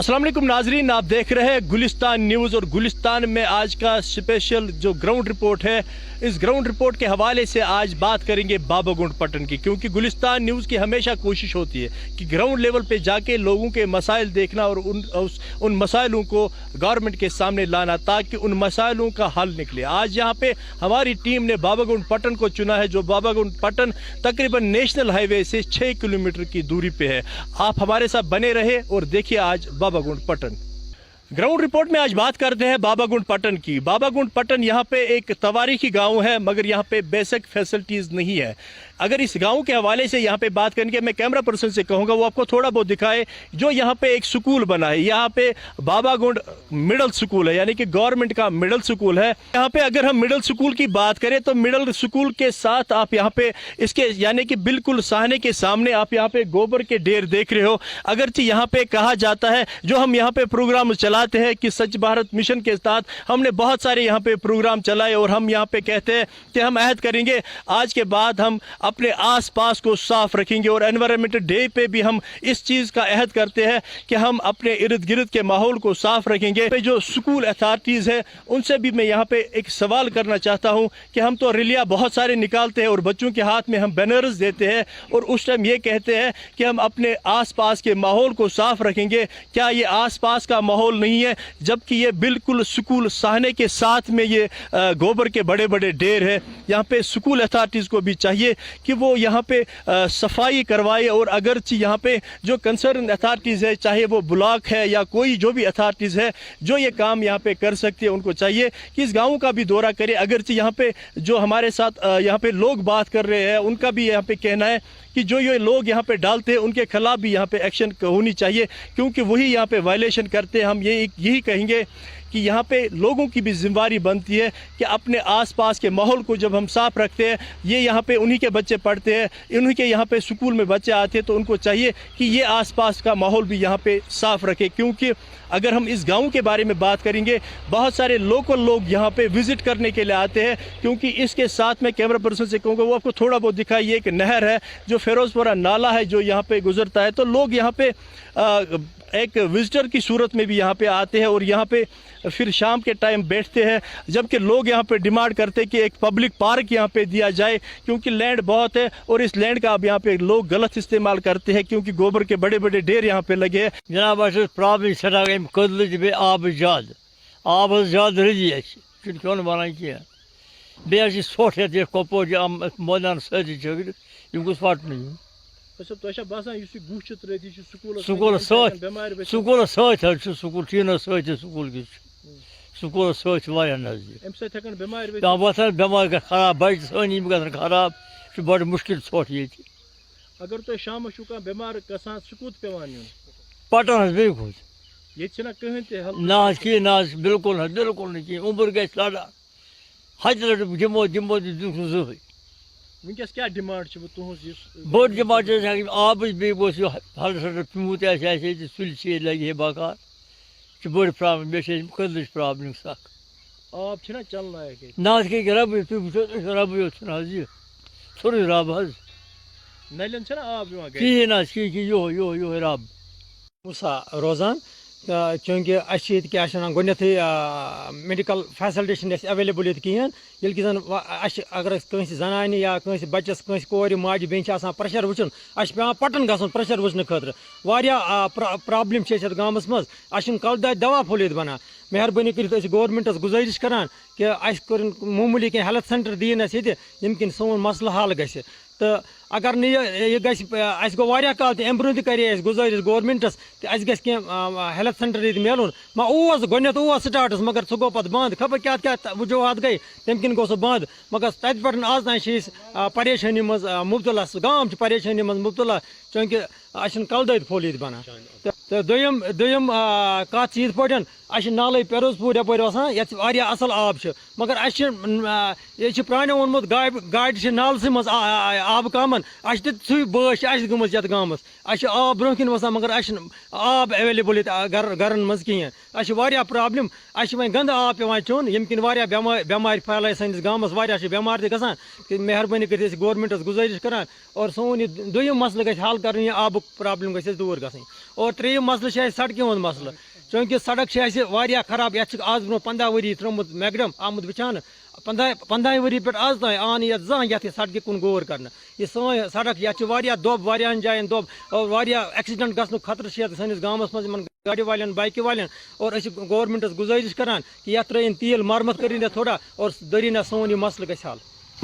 अस्सलाम वालेकुम नाजरीन, आप देख रहे हैं गुलिस्तान न्यूज़ और गुलिस्तान में आज का स्पेशल जो ग्राउंड रिपोर्ट है, इस ग्राउंड रिपोर्ट के हवाले से आज बात करेंगे बाबागुंड पट्टन की। क्योंकि गुलिस्तान न्यूज़ की हमेशा कोशिश होती है कि ग्राउंड लेवल पे जाके लोगों के मसाइल देखना और उन मसाइलों को गवर्नमेंट के सामने लाना ताकि उन मसाइलों का हल निकले। आज यहाँ पे हमारी टीम ने बाबागुंड पट्टन को चुना है, जो बाबागुंड पट्टन तकरीबन नेशनल हाईवे से 6 किलोमीटर की दूरी पे है। आप हमारे साथ बने रहे और देखिए आज बाबागुंड पट्टन। ग्राउंड रिपोर्ट में आज बात करते हैं बाबागुंड पट्टन की। बाबागुंड पट्टन यहाँ पे एक तवारीखी गांव है, मगर यहाँ पे बेसिक फैसिलिटीज़ नहीं है। अगर इस गांव के हवाले से यहाँ पे बात करेंगे, मैं कैमरा पर्सन से कहूँगा वो आपको थोड़ा बहुत दिखाए। जो यहाँ पे एक स्कूल बना है, यहाँ पे बाबागुंड मिडल स्कूल है, यानी कि गवर्नमेंट का मिडल स्कूल है। यहाँ पे अगर हम मिडल स्कूल की बात करें तो मिडल स्कूल के साथ आप यहाँ पे इसके यानी कि बिल्कुल साहने के सामने आप यहाँ पे गोबर के ढेर देख रहे हो। अगरचे यहाँ पे कहा जाता है, जो हम यहाँ पे प्रोग्राम चलाते हैं कि स्वच्छ भारत मिशन के तहत हमने बहुत सारे यहाँ पे प्रोग्राम चलाए और हम यहाँ पे कहते हैं कि हम अहद करेंगे आज के बाद हम अपने आसपास को साफ रखेंगे। और एनवायरनमेंटल डे पे भी हम इस चीज़ का अहद करते हैं कि हम अपने इर्द गिर्द के माहौल को साफ रखेंगे। जो स्कूल अथॉरिटीज़ है उनसे भी मैं यहाँ पे एक सवाल करना चाहता हूँ कि हम तो रैलियाँ बहुत सारे निकालते हैं और बच्चों के हाथ में हम बैनर्स देते हैं और उस टाइम ये कहते हैं कि हम अपने आसपास के माहौल को साफ रखेंगे। क्या ये आसपास का माहौल नहीं है, जबकि ये बिल्कुल स्कूल साहने के साथ में ये गोबर के बड़े बड़े ढेर है। यहाँ पे स्कूल अथॉरिटीज़ को भी चाहिए कि वो यहाँ पे सफाई करवाए। और अगरचे यहाँ पे जो कंसर्न अथॉरिटीज़ है, चाहे वो ब्लॉक है या कोई जो भी अथॉरिटीज़ है जो ये काम यहाँ पे कर सकती है, उनको चाहिए कि इस गाँव का भी दौरा करे। अगरचे यहाँ पे जो हमारे साथ यहाँ पे लोग बात कर रहे हैं, उनका भी यहाँ पे कहना है कि जो ये लोग यहाँ पे डालते हैं उनके खिलाफ भी यहाँ पे एक्शन होनी चाहिए, क्योंकि वही यहाँ पे वायलेशन करते हैं। हम यही कहेंगे कि यहाँ पे लोगों की भी जिम्मेदारी बनती है कि अपने आसपास के माहौल को जब हम साफ रखते हैं, ये यहाँ पे उन्हीं के बच्चे पढ़ते हैं, उन्हीं के यहाँ पे स्कूल में बच्चे आते हैं, तो उनको चाहिए कि ये आसपास का माहौल भी यहाँ पे साफ रखे। क्योंकि अगर हम इस गांव के बारे में बात करेंगे, बहुत सारे लोकल लोग यहाँ पे विज़िट करने के लिए आते हैं। क्योंकि इसके साथ में कैमरा पर्सन से कहूँगा वो आपको थोड़ा बहुत दिखाइए, एक नहर है जो फिरोजपुरा नाला है जो यहाँ पे गुजरता है। तो लोग यहाँ पे एक विजिटर की सूरत में भी यहाँ पे आते हैं और यहाँ पे फिर शाम के टाइम बैठते हैं। जबकि लोग यहाँ पे डिमांड करते हैं कि एक पब्लिक पार्क यहाँ पे दिया जाए, क्योंकि लैंड बहुत है और इस लैंड का अब यहाँ पे लोग गलत इस्तेमाल करते हैं, क्योंकि गोबर के बड़े बड़े ढेर यहाँ पे लगे हैं। जनाब प्रॉब्लम सड़ा कदल बे आब ज्यादा रजी क्यों वन की बे सोट ये कपोर मैदान सदी गो पटन स्कूल स्कूल स्कूल टीन स्कूल स्कूल नजदीक वतन बेमार ग खराब बच्चे सन ग खराब बड़ मुश्किल ोट ये अगर तुम शाम बेमार पटन बिल्कुल ना ना बिल्कुल बिल्कुल नहीं उम्र ग लड़ा हज दिमो दिमो जहन वनकस क्या डिमांड बड़ डिमांड आब हल पीमूत सुल लगे बकार बड़ प्रॉब्लम बे कदल प्रॉब्लम सख आब चल ना रब रब ये सोरे रब नलन आब कहें यो रब मुसा रोजान चूँकि क्या गोथ मेडिकल फैसिलिटी एवेलेबल ये कहें ये जन अगर जनान या बच्चस कोर माज बे प्रेशर वुचन पे पटन ग प्रेशर वुचन खतर प्रॉब्लम गाँवस मज कल दाद दवा फुलित बनान। मेहरबानी कर गवर्नमेंटस गुजारिश करान कि कर मामूली कह हेल्थ सेंटर दीन ये किन सोन मसल हल ग तो अगर ये गो वारिया काल अम ब्रो कर गुजारिश गवर्नमेंटस तो हेल्थ सेंटर ये मिलन गोत स्टार्टस मगर सह गो बंद खबर क्या वजूहत गई तम किन गो सह बंद मगर तत पे आज तान परेशानी मज मुबतला गाँव परेशानी मज मुबतला चूँकि कल दद फुल ये बनान तो दोम कत ये पे नाले पेरोजपुर यपर वसान ये असल आब मगर ये प्रानो वोनमुत गाड़ नाल मज आब कमन सू बश गम ये गाँवस आब ब्रोह किन वसान मगर आब एवेलेबल गरन मज कहें प्रॉब्लम वो गंद आब पे चुन यम किन बेमार फैल सैनिस गाँवस बेमार ग मेहरबानी कर गवर्नमेंटस गुजारिश करान और सोन दोम मसल ग हल कर आब پرابلم گژھِ دور گژھٕنۍ اور ترٛیٚیِم مسلہٕ چھُ اَسہِ سڑکہِ ہُنٛد مسلہٕ چوٗنٛکہِ سڑک چھِ اَسہِ واریاہ خراب یَتھ چھِ آز برٛونٛہہ 15 ؤری ترٛوومُت میکڈم آمُت وٕچھانہٕ 15 ؤری پٮ۪ٹھ آز تام آو نہٕ یَتھ زانٛہہ یَتھ سڑکہِ کُن غور کرنہٕ یہِ سٲنۍ سڑک یَتھ چھِ واریاہ دۄب واریاہن جایَن دۄب اور واریاہ ایکسیڈنٹ گژھنُک خطرٕ چھِ یَتھ سٲنِس گامَس منٛز یِمن گاڑِ والٮ۪ن بایکہِ والٮ۪ن اور أسۍ چھِ گورمنٹَس گُزٲرِش کران کہِ یَتھ ترٛٲیِن تیٖل مرمت کٔرِنۍ یَتھ تھوڑا اور دٔریٖن سون یہِ مسلہٕ گژھِ حل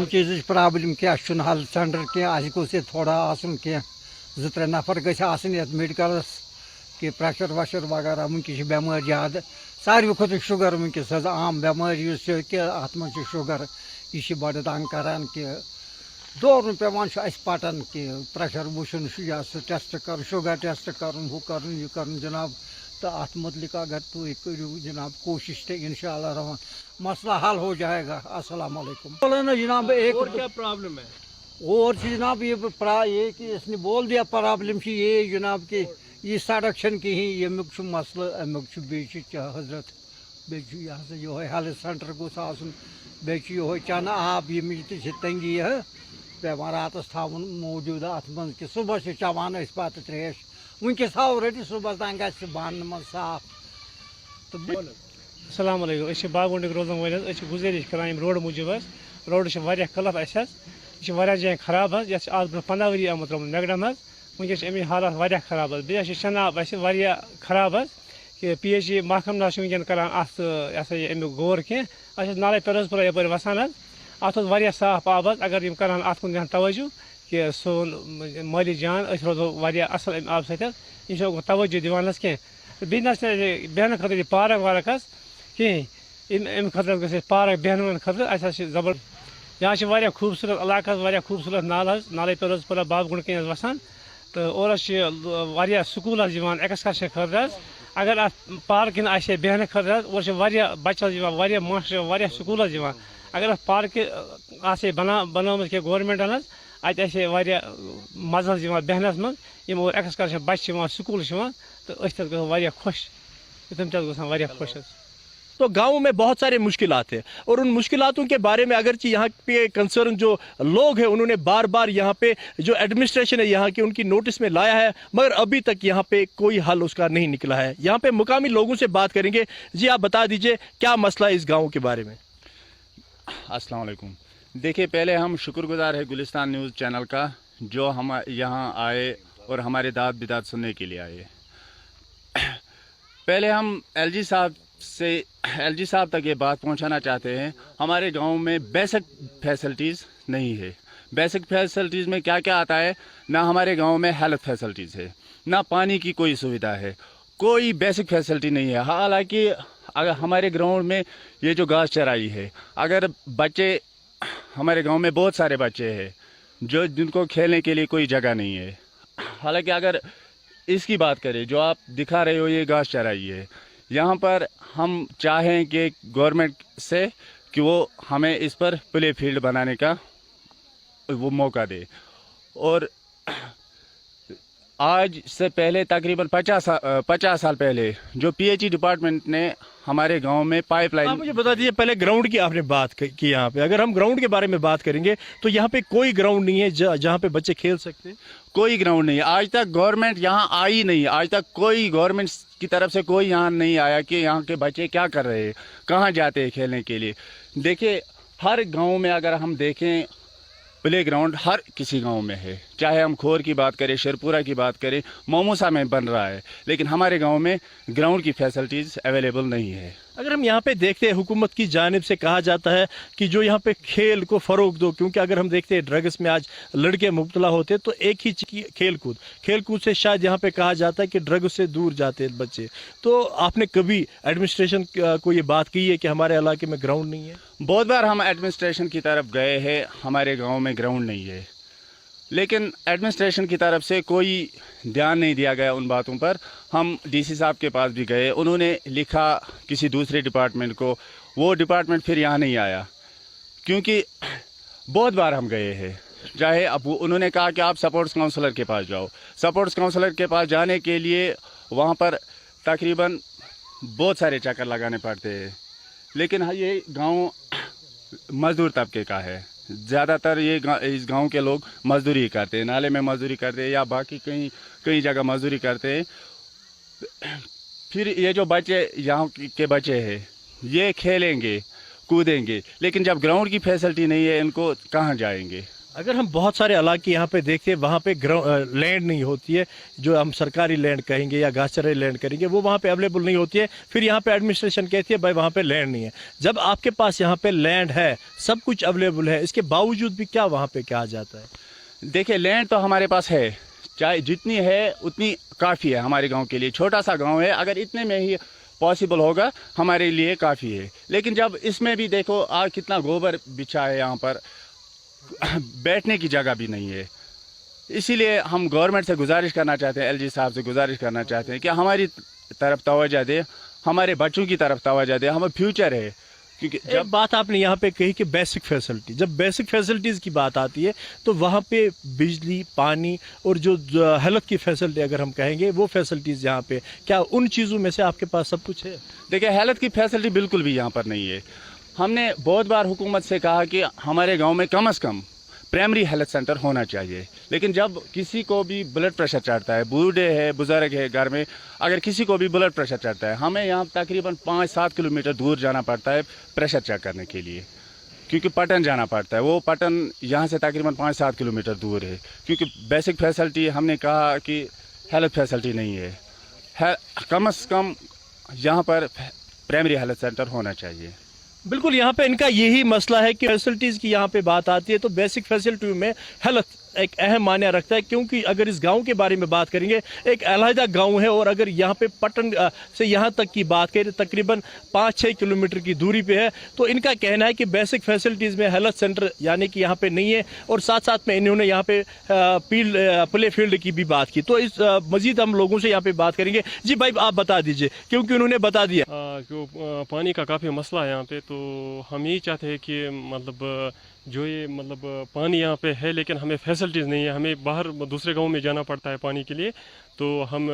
چیٖزٕچ پرابلم کیٛاہ چھُنہٕ ہیلتھ سینٹر کینٛہہ اَسہِ گوٚژھ ییٚتہِ تھوڑا آسُن کینٛہہ 2-3 نفر گژھِ آسٕنۍ یَتھ میڈِکلس کہِ پریشر ویشر وغیرہ وٕنکٮ۪س چھِ بٮ۪مٲرۍ زیادٕ ساروی کھۄتہٕ شُگر وٕنکٮ۪س حظ عام بٮ۪مٲرۍ یُس چھِ کہِ اَتھ منٛز چھِ شُگر یہِ چھِ بَڑٕ تنگ کران کہِ دورُن پیٚوان چھُ اَسہِ پَٹن کہِ پریشر وٕچھُن چھُ یا سُہ ٹیسٹ کَرُن شُگر ٹیسٹ کَرُن ہُہ کَرُن یہِ کَرُن جِناب تہٕ اَتھ مُتعلِق اگر تُہۍ کٔرِو جِناب کوٗشِش تہٕ اِنشاء اللہ رحمان مسئلہ حل ہو جائے گا السلام علیکم جناب ایک اور کیا پرابلم ہے اور جناب یہ کہ اس نے بول دیا پرابلم یہ جناب کہ یہ سڑک چھنہٕ کِہیٖنۍ ییٚمیُک چھُ مسلہٕ امیُک چھُ بیٚیہِ چھِ حضرت بیٚیہِ چھُ یہِ ہسا یِہوے ہیلتھ سینٹر گوٚژھ آسُن بیٚیہِ چھُ یِہوے چنہٕ آب ییٚمِچ تہِ چھِ تنگی پیٚوان راتس تھاوُن موٗجوٗد اَتھ منٛز کہِ صُبحس چھِ چٮ۪وان أسۍ پتہٕ تریش وٕنکٮ۪س تھاوو رٔٹِتھ صُبحس تام گژھِ بانہٕ منٛز صاف تہٕ السلام علیکم أسۍ چھِ باغوَنڈٕکۍ روزن وٲلۍ حظ أسۍ چھِ گُزٲرِش کران ییٚمہِ روڈٕ موٗجوٗب حظ روڈٕ چھِ واریاہ قٕلت اَسہِ حظ یہِ چھِ واریاہ جایَن خراب حظ یَتھ چھِ آز برونٛہہ 15 ؤری آمُت ترٛوومُت میکڈم حظ وٕنکٮ۪س چھِ اَمِچ حالات واریاہ خراب حظ بیٚیہِ حظ چھِ چنہٕ اَسہِ واریاہ خراب حظ کہِ پی ایچ ای محکمہٕ چھِ وٕنکٮ۪ن کران اَتھ یہِ ہسا یہِ اَمیُک غور کینٛہہ اَسہِ چھِ نالے پیروز پورہ یَپٲرۍ وسان حظ اَتھ اوس واریاہ صاف آب حظ اگر یِم کران اَتھ کُن دِہن توجہ کہِ سون مٲلی جان أسۍ روزو واریاہ اَصٕل اَمہِ آبہٕ سۭتۍ حظ یہِ چھُنہٕ توجہ دِوان حظ کینٛہہ تہٕ بیٚیہِ نہ حظ چھِ بیٚہنہٕ خٲطرٕ یہِ پارک وارک حظ کِہیٖنۍ اَمہِ خٲطرٕ گژھِ اَسہِ پارک بیٚہنہٕ خٲطرٕ اَسہِ حظ چھِ زبر یہاں چھِ واریاہ خوٗبصوٗرت علاقہٕ حظ واریاہ خوٗبصوٗرت نالہٕ حظ نالے پیروز پورہ بابگُنڈ کِنۍ حظ وسان تہٕ اور حظ چھِ واریاہ سکوٗل حظ یِوان ایٚکسکرشن خٲطرٕ حظ اگر اَتھ پارکہِ ہِنٛدۍ آسہِ ہے بیٚہنہٕ خٲطرٕ حظ اور چھِ واریاہ بَچہٕ حظ یِوان واریاہ ماسٹر یِوان واریاہ سکوٗل حظ یِوان اگر اَتھ پارکہِ آسہِ ہے بنٲومٕژ کینٛہہ گورمنٹن حظ اَتہِ آسہِ ہے واریاہ مزٕ حظ یِوان بیٚہنَس منٛز یِم اور ایٚکسکرشن بَچہٕ چھِ یِوان سکوٗل چھِ یِوان تہٕ أسۍ تہِ حظ گژھو واریاہ خۄش تِم تہِ حظ گژھان واریاہ خۄش حظ تو گاؤں میں بہت سارے مشکلات ہیں اور ان مشکلاتوں کے بارے میں اگرچہ یہاں پہ کنسرن جو لوگ ہیں انہوں نے بار بار یہاں پہ جو ایڈمنسٹریشن ہے یہاں کی ان کی نوٹس میں لایا ہے مگر ابھی تک یہاں پہ کوئی حل اس کا نہیں نکلا ہے یہاں پہ مقامی لوگوں سے بات کریں گے جی آپ بتا دیجئے کیا مسئلہ ہے اس گاؤں کے بارے میں السلام علیکم دیکھیے پہلے ہم شکر گزار ہے گلستان نیوز چینل کا جو ہم یہاں آئے اور ہمارے داد بداد سننے کے لیے آئے پہلے ہم ایل جی صاحب تک یہ بات پہنچانا چاہتے ہیں ہمارے گاؤں میں بیسک فیسلٹیز نہیں ہے بیسک فیسلٹیز میں کیا کیا آتا ہے نہ ہمارے گاؤں میں ہیلتھ فیسلٹیز ہے نہ پانی کی کوئی سویدھا ہے کوئی بیسک فیسلٹی نہیں ہے حالانکہ اگر ہمارے گراؤنڈ میں یہ جو گھاس چرائی ہے اگر بچے ہمارے گاؤں میں بہت سارے بچے ہیں جن کو کھیلنے کے لیے کوئی جگہ نہیں ہے حالانکہ اگر اس کی بات کریں جو آپ دکھا رہے ہو یہ گھاس چرائی ہے یہاں پر ہم چاہیں کہ گورنمنٹ سے کہ وہ ہمیں اس پر پلے فیلڈ بنانے کا وہ موقع دے اور آج سے پہلے تقریباً 50 سال پہلے جو پی ایچ ای ڈپارٹمنٹ نے ہمارے گاؤں میں پائپ لائن آپ مجھے بتا دیجیے پہلے گراؤنڈ کی آپ نے بات کی یہاں پہ اگر ہم گراؤنڈ کے بارے میں بات کریں گے تو یہاں پہ کوئی گراؤنڈ نہیں ہے جہاں پہ بچے کھیل سکتے ہیں کوئی گراؤنڈ نہیں ہے آج تک گورنمنٹ یہاں آئی نہیں آج تک کوئی گورنمنٹ کی طرف سے کوئی یہاں نہیں آیا کہ یہاں کے بچے کیا کر رہے ہیں کہاں جاتے ہیں کھیلنے کے لیے دیکھیے ہر گاؤں میں اگر ہم دیکھیں پلے گراؤنڈ ہر کسی گاؤں میں ہے چاہے ہم کھور کی بات کریں شیرپورہ کی بات کریں موموسا میں بن رہا ہے لیکن ہمارے گاؤں میں گراؤنڈ کی فیسلٹیز اویلیبل نہیں ہے اگر ہم یہاں پہ دیکھتے ہیں حکومت کی جانب سے کہا جاتا ہے کہ جو یہاں پہ کھیل کو فروغ دو کیونکہ اگر ہم دیکھتے ہیں ڈرگس میں آج لڑکے مبتلا ہوتے ہیں تو ایک ہی کھیل کود سے شاید یہاں پہ کہا جاتا ہے کہ ڈرگس سے دور جاتے ہیں بچے تو آپ نے کبھی ایڈمنسٹریشن کو یہ بات کی ہے کہ ہمارے علاقے میں گراؤنڈ نہیں ہے بہت بار ہم ایڈمنسٹریشن کی طرف گئے ہیں ہمارے گاؤں میں گراؤنڈ نہیں ہے لیکن ایڈمنسٹریشن کی طرف سے کوئی دھیان نہیں دیا گیا ان باتوں پر ہم ڈی سی صاحب کے پاس بھی گئے انہوں نے لکھا کسی دوسرے ڈپارٹمنٹ کو وہ ڈپارٹمنٹ پھر یہاں نہیں آیا کیونکہ بہت بار ہم گئے ہیں چاہے اب انہوں نے کہا کہ آپ سپورٹس کاؤنسلر کے پاس جاؤ سپورٹس کاؤنسلر کے پاس جانے کے لیے وہاں پر تقریباً بہت سارے چکر لگانے پڑتے ہیں لیکن یہ گاؤں مزدور طبقے کا ہے ज़्यादातर इस गांव के लोग मजदूरी करते हैं, नाले में मजदूरी करते हैं या बाकी कई जगह मजदूरी करते हैं। फिर ये जो बच्चे यहाँ के बच्चे हैं ये खेलेंगे कूदेंगे, लेकिन जब ग्राउंड की फैसिलिटी नहीं है इनको कहाँ जाएंगे। अगर हम बहुत सारे इलाके यहाँ पे देखते हैं वहाँ पे लैंड नहीं होती है, जो हम सरकारी लैंड कहेंगे या घासचराई लैंड करेंगे, वो वहाँ पे अवेलेबल नहीं होती है। फिर यहाँ पे एडमिनिस्ट्रेशन कहती है भाई वहाँ पे लैंड नहीं है। जब आपके पास यहाँ पे लैंड है, सब कुछ अवेलेबल है, इसके बावजूद भी क्या वहाँ पे कहा जाता है? देखिए लैंड तो हमारे पास है, चाहे जितनी है उतनी काफ़ी है हमारे गांव के लिए। छोटा सा गांव है, अगर इतने में ही पॉसिबल होगा हमारे लिए काफ़ी है। लेकिन जब इसमें भी देखो कितना गोबर बिछा है, यहाँ पर बैठने की जगह भी नहीं है। इसीलिए हम गवर्नमेंट से गुजारिश करना चाहते हैं, एलजी साहब से गुजारिश करना चाहते हैं कि हमारी तरफ तवज्जो दे, हमारे बच्चों की तरफ तवज्जो दे, हमें फ्यूचर है। क्योंकि जब बात आपने यहाँ पे कही कि बेसिक फैसिलिटी, जब बेसिक फैसिलिटीज़ की बात आती है तो वहाँ पे बिजली, पानी और जो हेल्थ की फैसिलिटी अगर हम कहेंगे वो फैसिलिटीज़ यहाँ पे, क्या उन चीज़ों में से आपके पास सब कुछ है? देखिए हेल्थ की फैसिलिटी बिल्कुल भी यहाँ पर नहीं है। हमने बहुत बार हुकूमत से कहा कि हमारे गांव में कम से कम प्राइमरी हेल्थ सेंटर होना चाहिए, लेकिन जब किसी को भी ब्लड प्रेशर चढ़ता है, बूढ़े है, बुजुर्ग है घर में, अगर किसी को भी ब्लड प्रेशर चढ़ता है, हमें यहाँ तकरीबन 5-7 किलोमीटर दूर जाना पड़ता है प्रेशर चेक करने के लिए, क्योंकि पटन जाना पड़ता है। वो पटन यहाँ से तकरीबन 5-7 किलोमीटर दूर है, क्योंकि बेसिक फैसिलिटी हमने कहा कि हेल्थ फैसिलिटी नहीं है। कम से कम यहाँ पर प्राइमरी हेल्थ सेंटर होना चाहिए। बिल्कुल, यहाँ पे इनका यही मसला है कि फैसिलिटीज़ की यहाँ पे बात आती है तो बेसिक फैसिलिटी में हेल्थ एक अहम मायने रखता है, क्योंकि अगर इस गांव के बारे में बात करेंगे, एक अलहदा गांव है और अगर यहाँ पे पटन से यहाँ तक की बात करें तकरीबन 5-6 किलोमीटर की दूरी पे है, तो इनका कहना है कि बेसिक फैसिलिटीज़ में हेल्थ सेंटर यानी कि यहाँ पे नहीं है। और साथ साथ में इन्होंने यहाँ पे प्ले फील्ड की भी बात की। तो इस मज़ीद हम लोगों से यहाँ पे बात करेंगे। जी भाई आप बता दीजिए, क्योंकि उन्होंने बता दिया जो पानी का काफ़ी मसला है यहाँ पे, तो हम यही चाहते हैं कि मतलब जो ये मतलब पानी यहाँ पे है लेकिन हमें फैसिलिटीज़ नहीं है, हमें बाहर दूसरे गांव में जाना पड़ता है पानी के लिए। तो हम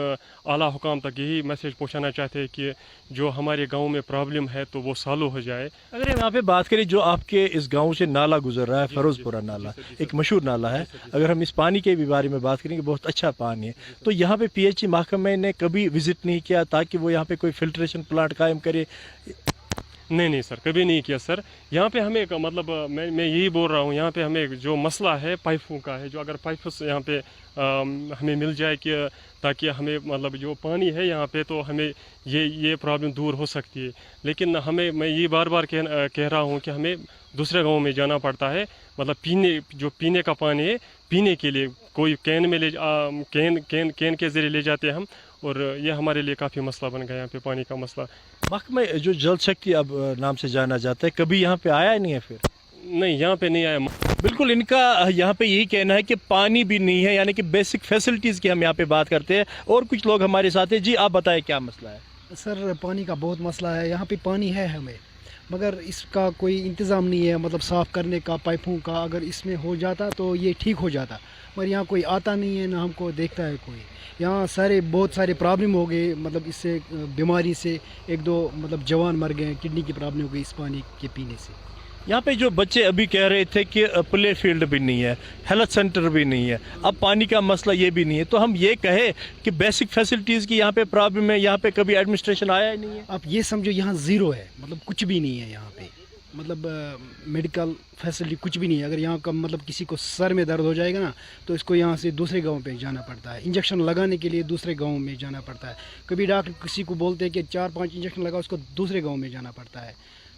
आला हुकाम तक यही मैसेज पहुँचाना चाहते हैं कि जो हमारे गांव में प्रॉब्लम है तो वो सॉल्व हो जाए। अगर हम यहाँ पे बात करें, जो आपके इस गांव से नाला गुजर रहा है, फरोजपुरा नाला एक मशहूर नाला है, अगर हम इस पानी के भी बारे में बात करेंगे बहुत अच्छा पानी है, तो यहाँ पे PHE महकमे ने कभी विजिट नहीं किया ताकि वो यहाँ पे कोई फिल्ट्रेशन प्लांट कायम करे? नहीं सर, कभी नहीं किया सर। यहाँ पे हमें मतलब मैं यही बोल रहा हूँ, यहाँ पे हमें जो मसला है पाइपों का है, जो अगर पाइप यहाँ पे हमें मिल जाए कि ताकि हमें मतलब जो पानी है यहाँ पे तो हमें ये प्रॉब्लम दूर हो सकती है। लेकिन मैं ये बार बार कह रहा हूँ कि हमें दूसरे गांव में जाना पड़ता है, मतलब पीने का पानी है, पीने के लिए कोई कैन में कैन के ज़रिए ले जाते हैं हम, और ये हमारे लिए काफ़ी मसला बन गया यहाँ पे पानी का मसला। महकमा जो जल शक्ति अब नाम से जाना जाता है, कभी यहाँ पे आया नहीं है? फिर नहीं, यहाँ पे नहीं आया। बिल्कुल, इनका यहाँ पे यही कहना है कि पानी भी नहीं है, यानी कि बेसिक फैसिलिटीज़ की हम यहाँ पे बात करते हैं। और कुछ लोग हमारे साथ हैं। जी आप बताएं क्या मसला है? सर पानी का बहुत मसला है, यहाँ पे पानी है हमें, मगर इसका कोई इंतज़ाम नहीं है, मतलब साफ़ करने का पाइपों का। अगर इसमें हो जाता तो ये ठीक हो जाता, मगर यहाँ कोई आता नहीं है, ना हमको देखता है कोई। यहाँ बहुत सारे प्रॉब्लम हो गए, मतलब इससे बीमारी से 1-2 मतलब जवान मर गए, किडनी की प्रॉब्लम हो गई इस पानी के पीने से। यहाँ पे जो बच्चे अभी कह रहे थे कि प्ले फील्ड भी नहीं है, हेल्थ सेंटर भी नहीं है, अब पानी का मसला ये भी नहीं है, तो हम ये कहे कि बेसिक फैसिलिटीज़ की यहाँ पे प्रॉब्लम है, यहाँ पे कभी एडमिनिस्ट्रेशन आया ही नहीं है। आप ये समझो यहाँ ज़ीरो है, मतलब कुछ भी नहीं है यहाँ पे, मतलब मेडिकल फैसिलिटी कुछ भी नहीं है। अगर यहाँ का मतलब किसी को सर में दर्द हो जाएगा ना, तो इसको यहाँ से दूसरे गांव पे जाना पड़ता है, इंजेक्शन लगाने के लिए दूसरे गांव में जाना पड़ता है। कभी डॉक्टर किसी को बोलते हैं कि 4-5 इंजेक्शन लगा, उसको दूसरे गांव में जाना पड़ता है।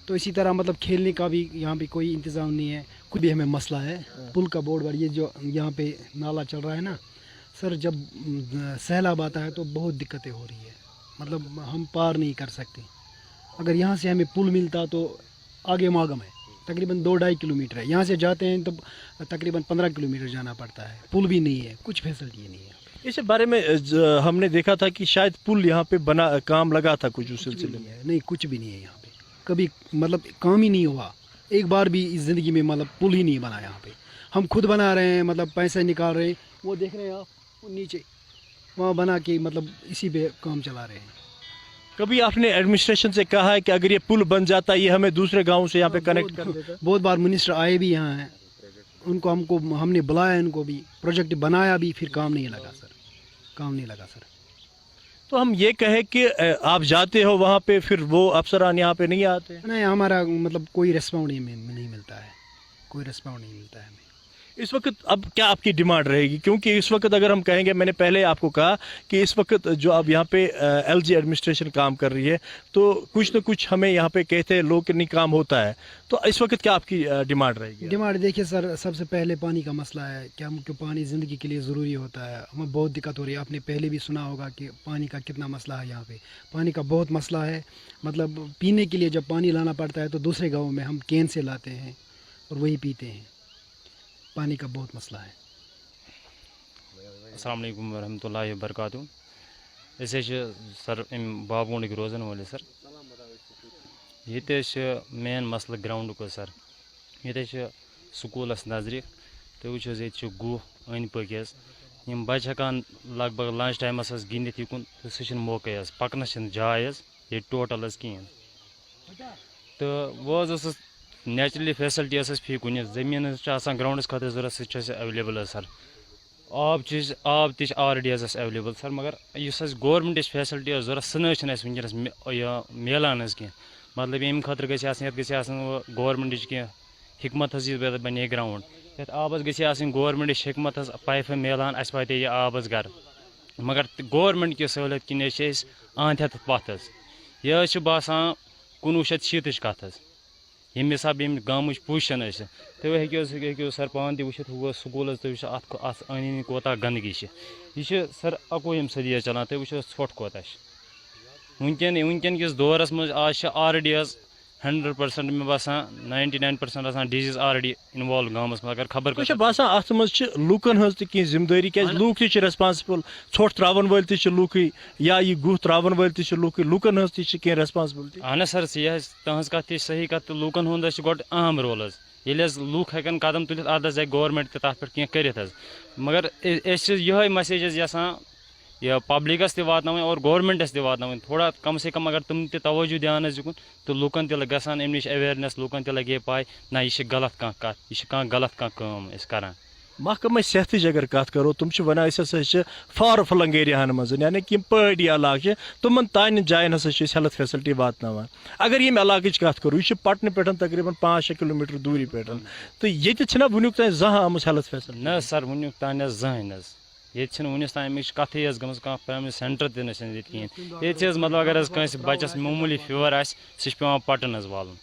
तो इसी तरह मतलब खेलने का भी यहाँ पे कोई इंतज़ाम नहीं है, कुछ भी हमें मसला है। पुल का बोर्ड पर ये जो यहाँ पे नाला चल रहा है ना सर, जब सैलाब आता है तो बहुत दिक्कतें हो रही है, मतलब हम पार नहीं कर सकते। अगर यहाँ से हमें पुल मिलता तो आगे मागम है, तकरीबन 2-2.5 किलोमीटर है, यहाँ से जाते हैं तो तकरीबन 15 किलोमीटर जाना पड़ता है। पुल भी नहीं है, कुछ फैसिलिटी नहीं है। इस बारे में हमने देखा था कि शायद पुल यहाँ पे बना, काम लगा था कुछ उस सिलसिले में। नहीं, कुछ भी नहीं है यहाँ पे, कभी मतलब काम ही नहीं हुआ। एक बार भी इस ज़िंदगी में मतलब पुल ही नहीं बना यहाँ पे। हम खुद बना रहे हैं, मतलब पैसे निकाल रहे हैं, वो देख रहे हैं आप, वो नीचे वहाँ बना के मतलब इसी पे काम चला रहे हैं। कभी आपने एडमिनिस्ट्रेशन से कहा है कि अगर ये पुल बन जाता, ये हमें दूसरे गाँव से यहाँ पे कनेक्ट कर देता? बहुत बार मिनिस्टर आए भी यहाँ हैं, उनको हमने बुलाया, इनको भी प्रोजेक्ट बनाया भी, फिर काम नहीं लगा सर। तो हम ये कहें कि आप जाते हो वहाँ पे, फिर वो अफसरान यहाँ पे नहीं आते? नहीं, हमारा मतलब कोई रिस्पॉन्ड नहीं मिलता है, हमें। इस वक्त अब क्या आपकी डिमांड रहेगी? क्योंकि इस वक्त अगर हम कहेंगे, मैंने पहले आपको कहा कि इस वक्त जो अब यहाँ पे एलजी एडमिनिस्ट्रेशन काम कर रही है, तो कुछ न कुछ हमें यहाँ पे कहते हैं लोग कि नहीं काम होता है, तो इस वक्त क्या आपकी डिमांड रहेगी? डिमांड देखिए सर, सबसे पहले पानी का मसला है कि हमको पानी ज़िंदगी के लिए ज़रूरी होता है, हमें बहुत दिक्कत हो रही है। आपने पहले भी सुना होगा कि पानी का कितना मसला है यहाँ पे, पानी का बहुत मसला है। मतलब पीने के लिए जब पानी लाना पड़ता है तो दूसरे गाँव में हम कैन से लाते हैं और वही पीते हैं, पानी का बहुत मसला है। अस्सलाम वालेकुम वरहमतुल्लाहि वबरकातुहू। ऐसे सर बाबगुंड रोजन वाले सर, ये मेन मसल ग्राउंड को सर, ये स्कूलस नजदीक, तो वो गुह अन पक बच्चे हकान लगभग लंच टाइमस गिंदित युकुन, तो सह मौके पकनस जाय ये टोटल कहें। तो वह नेचुरली फैसिलिटी फी कुन जमीन ग्राउंडस खत जरूरत सह एवेलेबल सर। आब ती ऑलरेडी एवेलेबल सर, मगर गवर्नमेंट फैसिलिटी जरूरत सह वनस मिलान कह। मतलब अम खतर गवर्नमेंट कह हिकमत बने ग्राउंड, ये आबस गवर्नमेंट हिकमत पाइप मिलान, अस वाते यह आबस घर, मगर गवर्नमेंट की सहूलियत किन आंत पथ। यह बसान 1960 कथ यम हिसाब गाम पोजिशन तो हेको सर पान तक वो स्कूल तो अन कोता गंदगी यह सर 21वीं सदी चलान, तो वो ोट कोता वनकन किस दौरस मज आज ऑलरेडी 100% में बसान 99% डिजीज ऑलरेडी इन्वॉल्व गामस में, अगर खबर बसान अत मज लूकन हज तह जिम्मेदारी, क्या लूक रेस्पॉन्सिबल, ोट त्रावन वाल तुक या यह गुह त्रावन वाल तुक, लूकन हज तह रेस्पॉन्सिबिलिटी। अहन सर यह तहज कत सही कत, लूकन हुंद गो अहम रोल ये लूक हेकन कदम तुलित अद गवर्नमेंट तथ पे कर, मगर यह मैसेज यसान यह पब्लिकस वात और गवर्नमेंटस वात थोड़ा कम से कम, अगर तुम तवज्जो ध्यान दिकुन तो लूकन गसान अम नश अवेयरनेस, लूकन लगे पाए ना यह गलत कह कत, यह गलत कह करान। महकमा सेहत अगर कत करो, तुम वन फार फ्लंग एरियान मज, यानी कि पहाड़ी इलाके तुम तान जायन हसा हेल्थ फैसिलिटी वातान। अगर ये इलाक कत करो, यह पटन पे तकरीबन 5-6 किलोमीटर दूरी पे, तो ये वनुक तान जहाँ आम हेल्थ फैसिलिटी न सर, वनुक तान जहन ये वनस तान कथ गम प्राइमरी सेंटर कहें। ये मतलब अगर कंस बच्चस मामूली फीवर आह पटन वालन,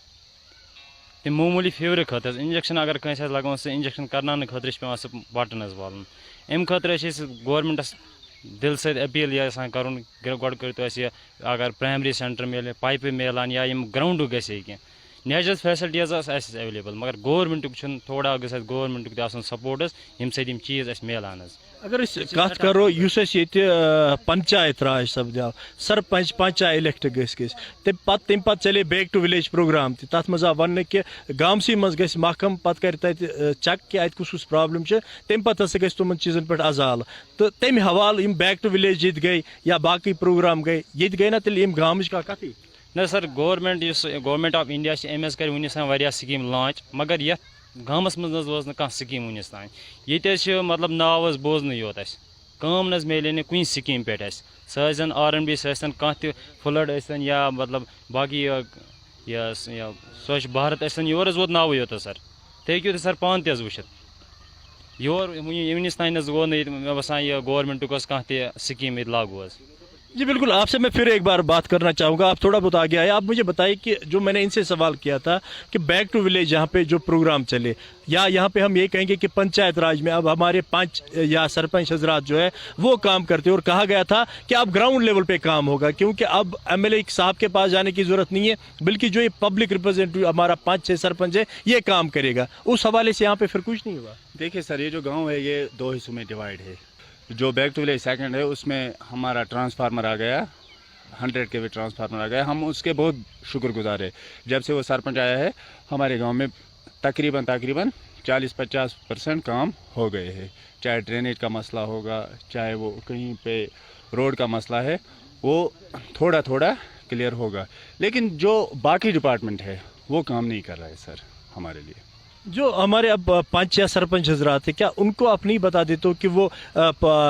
तम मामूली फीवर खतर इंजेक्शन अगर कंस लगान सह इंजेक्शन करना खतर पटन वालन। अम खतर गवर्नमेंटस दिल से अपील यह कर गोड़ कर अगर प्राइमरी सेंटर मिले, पाइप मिलान या ग्राउंड गए नेचुरल फैसिलिटीज एवेलेबल, मगर गवर्नमेंट थोड़ा गवर्नमेंट सपोर्टस यम सम चीज मिलान। अगर कत करो पंचायत राज सपद्याव, सरपंच पंचायत इलेक्ट तम चले बैक टू विलेज प्रोग्राम तथ मज वन कि गामसी मज ग महकम पत कर चेक कि अत कुस प्रॉब्लम तम पे ग तुम चीजन पे अजाल, तो तम हवाल बैक टू विलेज ये गई या बाकी प्रोग्राम गई, ये गई ना तेल गाम कत न sir. Government of India amaze कर वनस तान स्कीम लॉन्च, मगर ये गामस मज वोज न स्कीम वनस तान। ये मतलब नाव बोजन योत काम मिले न कुछ स्कीम पे सह RNB सह कह फ्लड या मतलब बाकी स्वच्छ भारत योर वोत नाव योत सर। तुम हेको सर पान वुचित योर वनस तान गो मे बसान यह गवर्नमेंट कह स्कीम ये लागू। जी बिल्कुल, आपसे मैं फिर एक बार बात करना चाहूँगा, आप थोड़ा बहुत आगे आए। आप मुझे बताइए कि जो मैंने इनसे सवाल किया था कि बैक टू विलेज यहाँ पे जो प्रोग्राम चले, या यहाँ पे हम ये कहेंगे कि पंचायत राज में अब हमारे पंच या सरपंच हजरात जो है वो काम करते हैं, और कहा गया था कि अब ग्राउंड लेवल पे काम होगा, क्योंकि अब MLA साहब के पास जाने की ज़रूरत नहीं है, बल्कि जो ये पब्लिक रिप्रेजेंटेटिव हमारा पंच है, सरपंच है, ये काम करेगा। उस हवाले से यहाँ पे फिर कुछ नहीं हुआ। देखिए सर, ये जो गाँव है ये 2 हिस्सों में डिवाइड है। जो बैक टू विलेज सेकंड है उसमें हमारा ट्रांसफार्मर आ गया, 100 kV ट्रांसफार्मर आ गया, हम उसके बहुत शुक्रगुजार है। जब से वो सरपंच आया है हमारे गांव में तकरीबन 40-50% काम हो गए हैं। चाहे ड्रेनेज का मसला होगा, चाहे वो कहीं पे रोड का मसला है, वो थोड़ा थोड़ा क्लियर होगा। लेकिन जो बाकी डिपार्टमेंट है वो काम नहीं कर रहा है सर हमारे लिए। जो हमारे अब पंच या सरपंच हजरात है, क्या उनको आप नहीं बता देते हो कि वो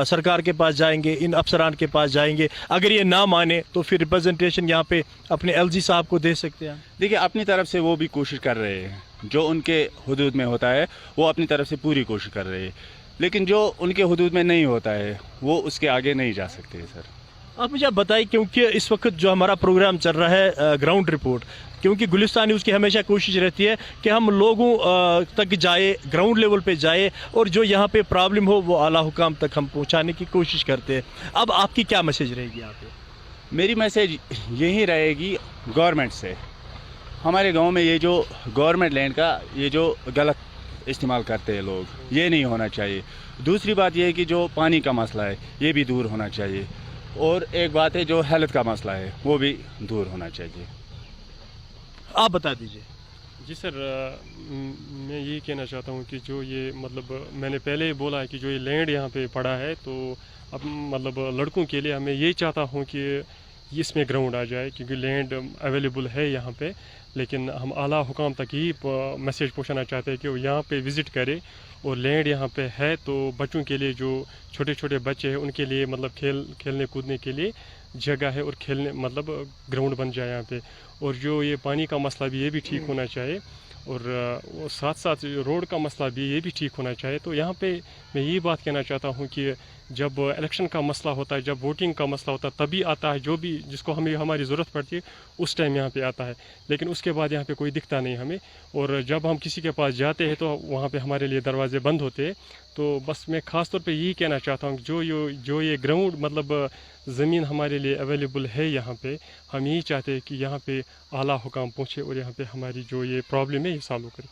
सरकार के पास जाएंगे, इन अफसरान के पास जाएंगे, अगर ये ना माने तो फिर रिप्रेजेंटेशन यहाँ पे अपने LG साहब को दे सकते हैं? देखिए, अपनी तरफ से वो भी कोशिश कर रहे हैं, जो उनके हुदूद में होता है वो अपनी तरफ से पूरी कोशिश कर रहे हैं, लेकिन जो उनके हुदूद में नहीं होता है वो उसके आगे नहीं जा सकते सर। आप मुझे बताइए, क्योंकि इस वक्त जो हमारा प्रोग्राम चल रहा है ग्राउंड रिपोर्ट, क्योंकि गुलिस्तान न्यूज़ की हमेशा कोशिश रहती है कि हम लोगों तक जाए, ग्राउंड लेवल पे जाए, और जो यहाँ पे प्रॉब्लम हो वो आला हुकाम तक हम पहुँचाने की कोशिश करते हैं। अब आपकी क्या मैसेज रहेगी यहाँ पे? मेरी मैसेज यही रहेगी गवर्नमेंट से, हमारे गांव में ये जो गवर्नमेंट लैंड का ये जो गलत इस्तेमाल करते हैं लोग, ये नहीं होना चाहिए। दूसरी बात ये है कि जो पानी का मसला है ये भी दूर होना चाहिए, और एक बात है जो हेल्थ का मसला है वो भी दूर होना चाहिए। आप बता दीजिए। जी सर, मैं यही कहना चाहता हूँ कि जो ये मतलब मैंने पहले ही बोला है कि जो ये लैंड यहाँ पे पड़ा है, तो अब मतलब लड़कों के लिए मैं यही चाहता हूँ कि इसमें ग्राउंड आ जाए, क्योंकि लैंड अवेलेबल है यहाँ पे, लेकिन हम आला हुकाम तक ही मैसेज पहुँचाना चाहते हैं कि वो यहाँ पे विज़िट करे, और लैंड यहाँ पे है तो बच्चों के लिए, जो छोटे छोटे बच्चे हैं उनके लिए मतलब खेलने कूदने के लिए जगह है, और खेलने मतलब ग्राउंड बन जाए यहाँ पे। और जो ये पानी का मसला भी ये भी ठीक होना चाहिए, और साथ साथ रोड का मसला भी ये भी ठीक होना चाहिए। तो यहाँ पे मैं यही बात कहना चाहता हूँ कि जब इलेक्शन का मसला होता है, जब वोटिंग का मसला होता है, तभी आता है जो भी जिसको हमें हमारी ज़रूरत पड़ती है उस टाइम यहाँ पे आता है, लेकिन उसके बाद यहाँ पे कोई दिखता नहीं हमें। और जब हम किसी के पास जाते हैं तो वहाँ पे हमारे लिए दरवाजे बंद होते हैं। तो बस मैं ख़ास तौर पे यही कहना चाहता हूँ, जो ये ग्राउंड मतलब ज़मीन हमारे लिए अवेलेबल है यहाँ पे, हम यही चाहते हैं कि यहाँ पे आला हुकाम पहुँचे और यहाँ पे हमारी जो ये प्रॉब्लम है ये सॉल्व करें।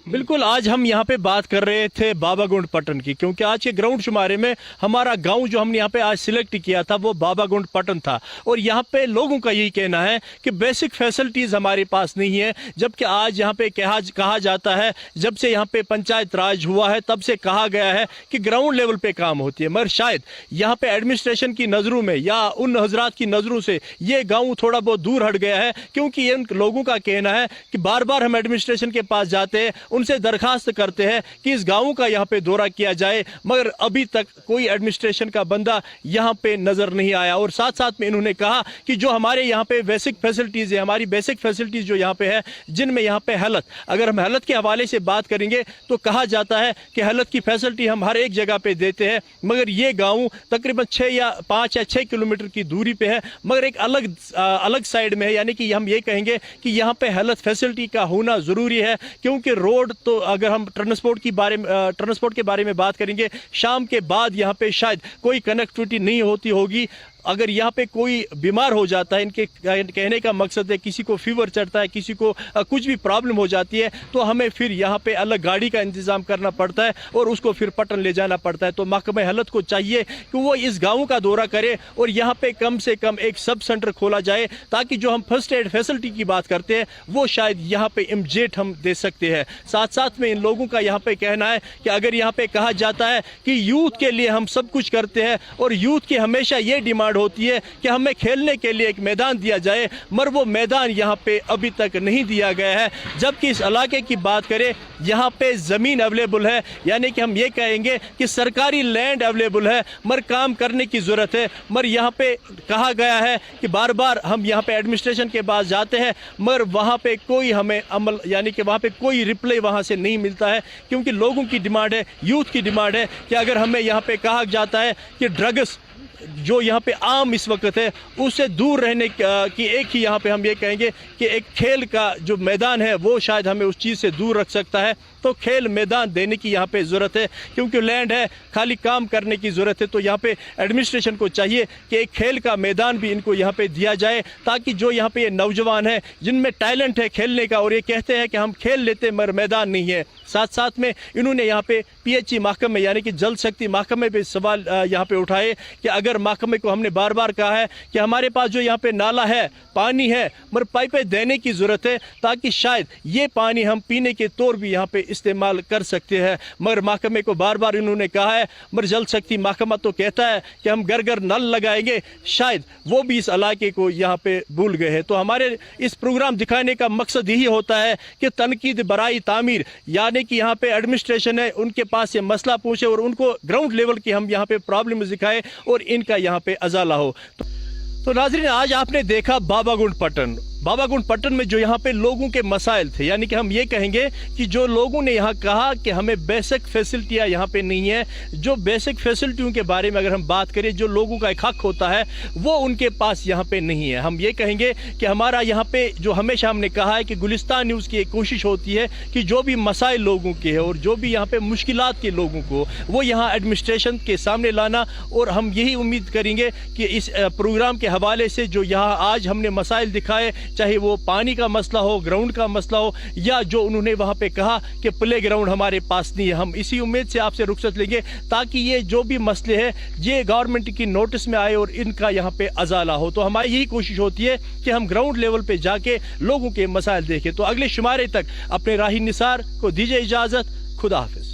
बिल्कुल, आज हम यहाँ पे बात कर रहे थे बाबागुंड पट्टन की, क्योंकि आज के ग्राउंड शुमारे में हमारा गांव जो हमने यहाँ पे आज सिलेक्ट किया था वो बाबागुंड पट्टन था, और यहाँ पे लोगों का यही कहना है कि बेसिक फैसिलिटीज़ हमारे पास नहीं है। जबकि आज यहाँ पे कहा जाता है, जब से यहाँ पे पंचायत राज हुआ है तब से कहा गया है कि ग्राउंड लेवल पे काम होती है, मगर शायद यहाँ पे एडमिनिस्ट्रेशन की नज़रों में या उन हजरात की नज़रों से ये गाँव थोड़ा बहुत दूर हट गया है, क्योंकि इन लोगों का कहना है कि बार बार हम एडमिनिस्ट्रेशन के पास जाते हैं, उनसे दरखास्त करते हैं कि इस गांव का यहाँ पे दौरा किया जाए, मगर अभी तक कोई एडमिनिस्ट्रेशन का बंदा यहाँ पे नजर नहीं आया। और साथ साथ में इन्होंने कहा कि जो हमारे यहाँ पे बेसिक फैसिलिटीज़ है, हमारी बेसिक फैसिलिटीज़ जो यहाँ पे है, जिनमें यहाँ पे हेल्थ, अगर हम हेल्थ के हवाले से बात करेंगे तो कहा जाता है कि हेल्थ की फैसिलिटी हम हर एक जगह पे देते हैं, मगर ये गाँव तकरीबन 5 या 6 किलोमीटर की दूरी पे है, मगर एक अलग साइड में है। यानी कि हम ये कहेंगे कि यहाँ पे हेल्थ फैसिलिटी का होना ज़रूरी है, क्योंकि रोड तो अगर हम ट्रांसपोर्ट के बारे में बात करेंगे, शाम के बाद यहाँ पे शायद कोई कनेक्टिविटी नहीं होती होगी। अगर यहाँ पे कोई बीमार हो जाता है, इनके कहने का मकसद है किसी को फीवर चढ़ता है, किसी को कुछ भी प्रॉब्लम हो जाती है, तो हमें फिर यहाँ पे अलग गाड़ी का इंतज़ाम करना पड़ता है और उसको फिर पटन ले जाना पड़ता है। तो महकमे हेल्थ को चाहिए कि वो इस गाँव का दौरा करे और यहाँ पे कम से कम एक सब सेंटर खोला जाए, ताकि जो हम फर्स्ट एड फैसिलिटी की बात करते हैं वो शायद यहाँ पे इमीडिएट हम दे सकते हैं। साथ साथ में इन लोगों का यहाँ पे कहना है कि अगर यहाँ पे कहा जाता है कि यूथ के लिए हम सब कुछ करते हैं, और यूथ की हमेशा ये डिमांड होती है कि हमें खेलने के लिए एक मैदान दिया जाए, मगर वो मैदान यहाँ पे अभी तक नहीं दिया गया है। जबकि इस इलाके की बात करें, यहाँ पे ज़मीन अवेलेबल है, यानी कि हम ये कहेंगे कि सरकारी लैंड अवेलेबल है, मगर काम करने की ज़रूरत है। मगर यहाँ पे कहा गया है कि बार बार हम यहाँ पे एडमिनिस्ट्रेशन के पास जाते हैं, मगर वहाँ पे कोई हमें अमल, यानी कि वहाँ पे कोई रिप्लाई वहाँ से नहीं मिलता है, क्योंकि लोगों की डिमांड है, यूथ की डिमांड है कि अगर हमें यहाँ पे कहा जाता है कि ड्रग्स जो यहाँ पे आम इस वक्त है उससे दूर रहने की एक ही यहाँ पे हम ये कहेंगे कि एक खेल का जो मैदान है वो शायद हमें उस चीज़ से दूर रख सकता है। तो खेल मैदान देने की यहाँ पे ज़रूरत है, क्योंकि लैंड है, खाली काम करने की ज़रूरत है। तो यहाँ पे एडमिनिस्ट्रेशन को चाहिए कि एक खेल का मैदान भी इनको यहाँ पे दिया जाए, ताकि जो यहाँ पे ये नौजवान है जिनमें टैलेंट है खेलने का, और ये कहते हैं कि हम खेल लेते मगर मैदान नहीं है। साथ साथ में इन्होंने यहाँ पे PHE महकमे यानी कि जल शक्ति महकमे पे सवाल यहाँ पे उठाए कि अगर महकमे को हमने बार बार कहा है कि हमारे पास जो यहाँ पे नाला है, पानी है, मगर पाइपें देने की ज़रूरत है, ताकि शायद ये पानी हम पीने के तौर भी यहाँ पे इस्तेमाल कर सकते हैं, मगर महकमे को बार बार इन्होंने कहा है, मगर जल शक्ति महकमा तो कहता है कि हम घर घर नल लगाएंगे, शायद वो भी इस इलाके को यहाँ पे भूल गए हैं। तो हमारे इस प्रोग्राम दिखाने का मकसद यही होता है कि तनकीद बराई तामीर, यानी कि यहाँ पे एडमिनिस्ट्रेशन है उनके पास ये मसला पूछे और उनको ग्राउंड लेवल की हम यहाँ पे प्रॉब्लम दिखाए और इनका यहाँ पे अजाला हो। तो नाज़रीन, आज आपने देखा बाबागुंड पट्टन। बाबागुंड पट्टन में जो यहाँ पे लोगों के मसाइल थे, यानी कि हम ये कहेंगे कि जो लोगों ने यहाँ कहा कि हमें बेसिक फैसिलिटियाँ यहाँ पे नहीं है, जो बेसिक फैसिलिटियों के बारे में अगर हम बात करें, जो लोगों का एक हक होता है वो उनके पास यहाँ पे नहीं है। हम ये कहेंगे कि हमारा यहाँ पे जो हमेशा हमने कहा है कि गुलिस्तान न्यूज़ की एक कोशिश होती है कि जो भी मसाइल लोगों के हैं और जो भी यहाँ पे मुश्किलात के लोगों को वो यहाँ एडमिनिस्ट्रेशन के सामने लाना, और हम यही उम्मीद करेंगे कि इस प्रोग्राम के हवाले से जो यहाँ आज हमने मसाइल दिखाए, चाहे वो पानी का मसला हो, ग्राउंड का मसला हो, या जो उन्होंने वहाँ पे कहा कि प्ले ग्राउंड हमारे पास नहीं है, हम इसी उम्मीद से आपसे रुखसत लेंगे ताकि ये जो भी मसले हैं ये गवर्नमेंट की नोटिस में आए और इनका यहाँ पे अजाला हो। तो हमारी यही कोशिश होती है कि हम ग्राउंड लेवल पे जाके लोगों के मसाइल देखें। तो अगले शुमारे तक अपने राही निसार को दीजिए इजाज़त। खुदा हाफिज।